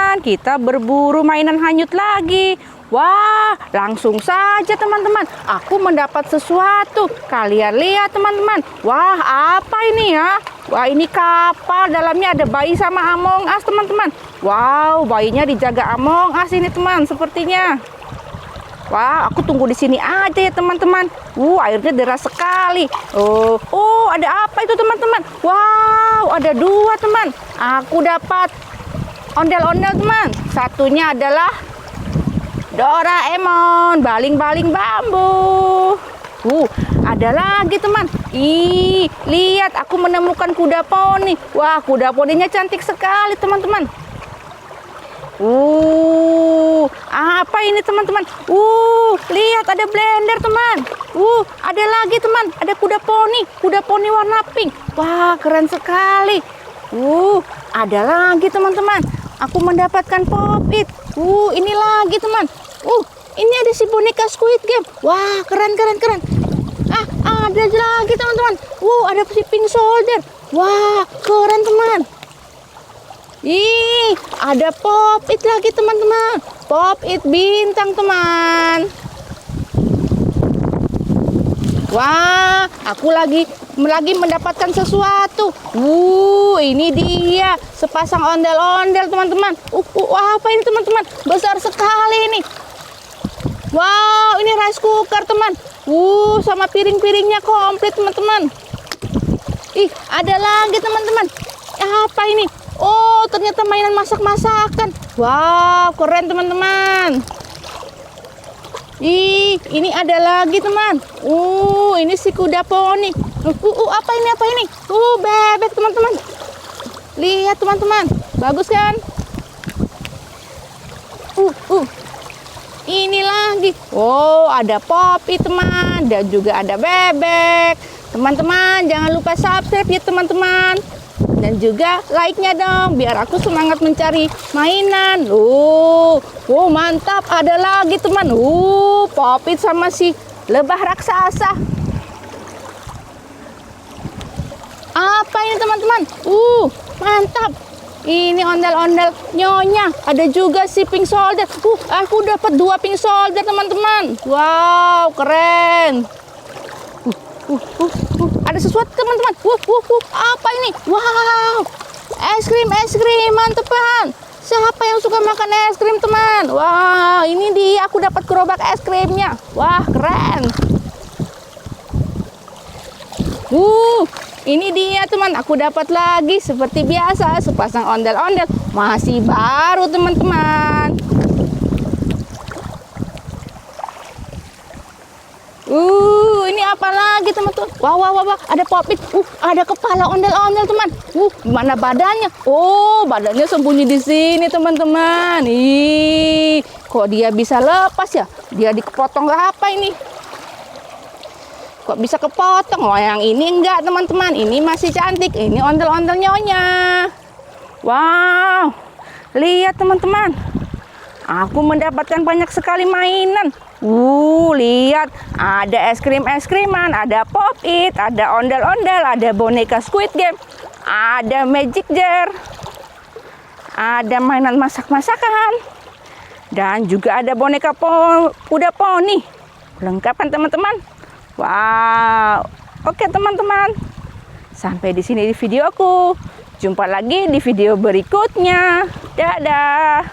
teman-teman, kita berburu mainan hanyut lagi. Wah, langsung saja teman-teman, aku mendapat sesuatu. Kalian lihat teman-teman. Wah, apa ini ya? Wah, ini kapal, dalamnya ada bayi sama Among Us teman-teman. Wow, bayinya dijaga Among Us ini teman, sepertinya. Wah, aku tunggu di sini aja ya teman-teman. Airnya deras sekali. Oh, ada apa itu teman-teman? Wow, ada dua teman. Aku dapat ondel-ondel teman. Satunya adalah Doraemon, baling-baling bambu. Ada lagi teman. Ih, lihat aku menemukan kuda poni. Wah, kuda poninya cantik sekali teman-teman. Apa ini teman-teman? Lihat ada blender teman. Ada lagi teman, ada kuda poni warna pink. Wah, keren sekali. Ada lagi teman-teman. Aku mendapatkan pop-it. Ini lagi teman. Ini ada si boneka Squid Game. Wah, keren. Ada lagi teman-teman. Ada si Pink Soldier. Wah, keren teman. Ih, ada pop-it lagi teman-teman. Pop-it bintang teman. Wah, aku lagi mendapatkan sesuatu. Ini dia sepasang ondel-ondel teman-teman. Apa ini teman-teman? Besar sekali ini. Wow, ini rice cooker teman. Sama piring-piringnya komplit teman-teman. Ih, ada lagi teman-teman. Apa ini? Oh, ternyata mainan masak-masakan. Wow, keren teman-teman. Ih, ini ada lagi teman. Ini si kuda poni. Apa ini? Bebek teman-teman. Lihat teman-teman, bagus kan? Ini lagi. Ada Poppy teman, dan juga ada bebek. Teman-teman, jangan lupa subscribe ya teman-teman. Dan juga like-nya dong, biar aku semangat mencari mainan. Mantap, ada lagi teman. Pop-it sama si lebah raksasa. Apa ini teman-teman? Mantap. Ini ondel-ondel nyonya. Ada juga si Pink Soldier. Aku dapat 2 Pink Soldier teman-teman. Wow, keren. Ada sesuatu teman-teman. Apa ini? Wow, es krim mantepan. Siapa yang suka makan es krim teman? Wah, ini dia, aku dapat gerobak es krimnya. Wah, keren. Ini dia teman, aku dapat lagi seperti biasa sepasang ondel-ondel. Masih baru teman-teman. Ini apa lagi teman-teman? Wah, ada Poppy. Ada kepala ondel-ondel teman. Mana badannya? Badannya sembunyi di sini teman-teman. Kok dia bisa lepas ya? Dia dikepotong apa ini? Kok bisa kepotong? Yang ini enggak teman-teman. Ini masih cantik. Ini ondel-ondel nyonya. Wow, lihat teman-teman. Aku mendapatkan banyak sekali mainan. Lihat, ada es krim-kriman, ada pop-it, ada ondel-ondel, ada boneka Squid Game, ada magic jar, ada mainan masak-masakan, dan juga ada boneka kuda poni. Lengkap kan teman-teman? Wow, oke teman-teman. Sampai di sini di video aku. Jumpa lagi di video berikutnya. Dadah.